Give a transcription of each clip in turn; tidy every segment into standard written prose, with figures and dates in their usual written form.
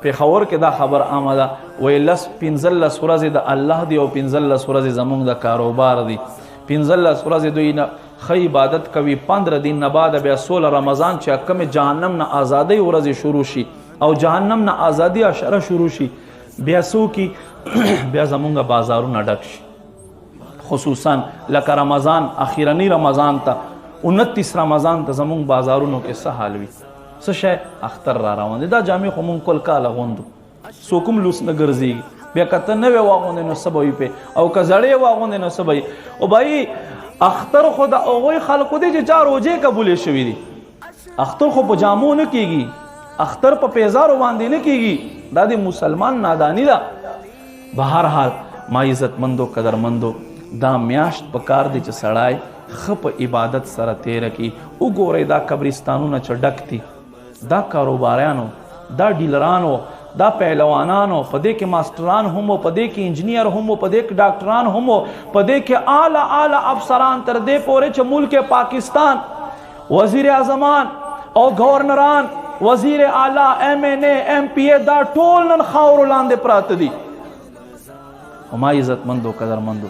پیښور کې دا خبر عامه ده وایي 15 ورځې د الله دی او 15 ورځې زمونږ د کاروبار دی. 15 ورځې دوی نه ښه عبادت کوي. 15 دن نه بعد بیا 16 رمضان چې کوم جهنم نه ازادۍ ورځې شروع شي او جهنم نه ازادي عشره شروع شي بیا څوکي بیا زمونږ بازارونه ډک شي. خصوصا لکه رمضان اخیرنی رمضان ته 29 رمضان ته زمونږ بازارونو کې څه حال وي؟ څه شی اختر را روان دی. دا جامې خو مونږ کل کال اغوندو څوک هم لوس نه ګرځېږي. بیا که ته نوې واغوندې نو څه به وي پې او که زړې واغوندې نو څه به وي. او بھائی اختر خو د هغوی خلکو دی چې چا روجې قبولې شوي دي. اختر خو په جامو نه کېږي، اختر په پیزارو باندې نه کېږي. دا د مسلمان نادانی ده. بهرحال ما عزتمندو قدرمندو دا میاشت په کار دی چې سړی ښه په عبادت سره تیره کړي. وګورئ دا قبرستانونه چې ډک دي، دا کاروباریانو، دا ډیلرانو، دا پهلوانانو، په دې کې ماسټران هم، په دې کې انجینیر هم، په دې کې ډاکټران هم، په دې کې اعلی افسران تر دې پورې چې ملک پاکستان وزیر اعظمان او گورنران، وزیر اعلی، ایم این اے، ایم پی اے، دا ټول نن خاورو لاندې پراته دي. ما عزتمندو قدرمندو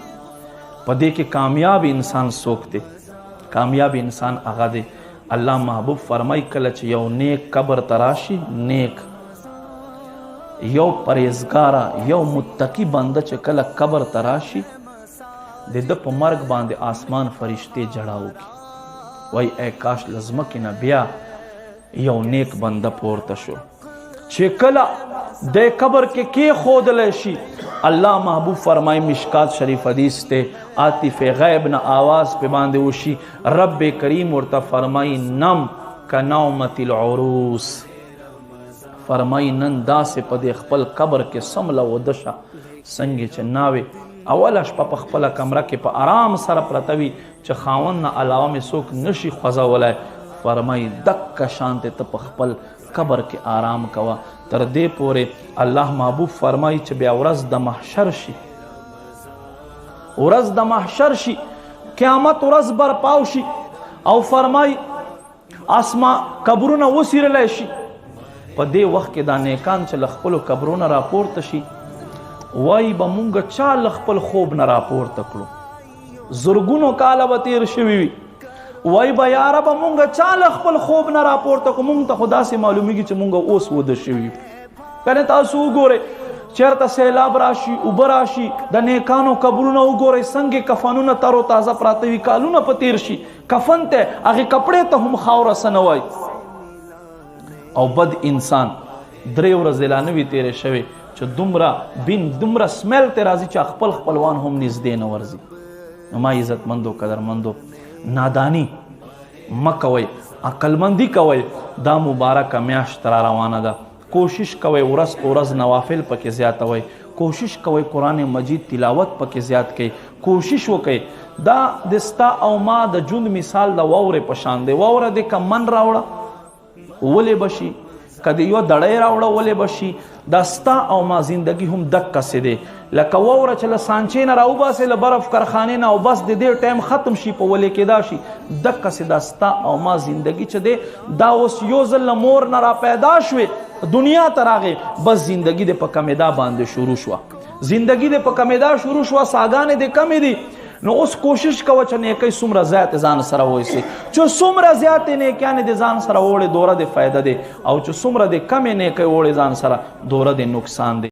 په دې کې کامیاب انسان څوک دی؟ کامیاب انسان هغه دی الله محبوب فرمای کله چې یو نیک قبر تراشي، نیک یو پرهیزګاره یو متقی بنده چې کله قبر تراشي د ده په مرګ باندې آسمان فرشتې جړا وکړي وای ای کاش له ځمکې نه بیا یو نیک بنده پورته شو چې کله د قبر کې کېښودلی شي. الله محبوب فرمای مشکات شریف حدیث ته عاطف غیب نه آواز په باندې وشي رب کریم ورته فرمای نم کنومت العروس، فرمای نن داسې په دې خپل قبر کې سمله وده شه څنګه چې ناوې اوله شپه په خپله کمره کې په آرام سره پرته وي چې خاوند نه علاوه مې څوک نشي خوځولی. فرمای دکه شانتې ته په خپل قبر کې آرام کوه تر دې پورې الله محبوب فرمای چې بیا ورځ د محشر شي، ورځ د محشر شي، قیامت ورځ برپاو شي او فرمای اسما قبرونه وسیرلی شي. په دې وخت کې دا نیکان چې له خپلو قبرونه راپورته شي وایي به مونږ چا له خپل خوب نه راپورته کړو، زرګونو کاله به تیر شوي وي. وای به یا ربه مونږ چا له خپل خوب نه راپورته کړو، مونږ ته خو داسې معلومیږي چې مونږ اوس وده شوي. کنه تاسو وګورئ چېرته سیلاب راشي، اوبه راشي، د نیکانو قبرونه وګورئ څنګه کفنونه تر و تازه پراته وي، کالونه په تیر شي، کفن ته هغې کپړې ته هم خاوره څه نه وایي. او بد انسان 3 ورځې لا نه وي تېرې شوې چې دومره سمیل ته راځي چې خپل خپلوان هم نږدې نه ورځي. نو ما عزتمندو قدرمندو نادانی مکوئ، عقلمندی کوئ. دا مبارکه میاشت را روانه ده. کوشش کوئ ورځ په ورځ نوافل پکې زیاتوئ، کوشش کوئ قرآن مجید تلاوت پکې زیات کوئ، کوشش وکئ. دا د ستا او ما د ژوند مثال د واورې په شان دی. واوره دې که من راوړه ولې به شي، که د یوه دړی راوړه ولې به شي. دا ستا او ما زندگی هم دقسې دی لکه واوره چې له سانچې نه راوباسې له برف کارخانې نه او بس د دې ټایم ختم شي په ولې کېدا شي. دقسې دا ستا او ما زندگی چې دی دا اوس یو ځل له مور نه را پیدا شوې دنیا ته راغې بس زندگی د په کمیدا باندې شروع شوه، زندگی د په کمیدا شروع شوه، ساګانې د کمې دي. نو اوس کوشش کوه چې نیکۍ څومره زیات ځان سره وایسي، چې څومره زیاتې نیکیانې د ځان سره وړې دوره د فایده دی او چې څومره د کمې نیکۍ وړې ځان سره دوره د نقصان دی.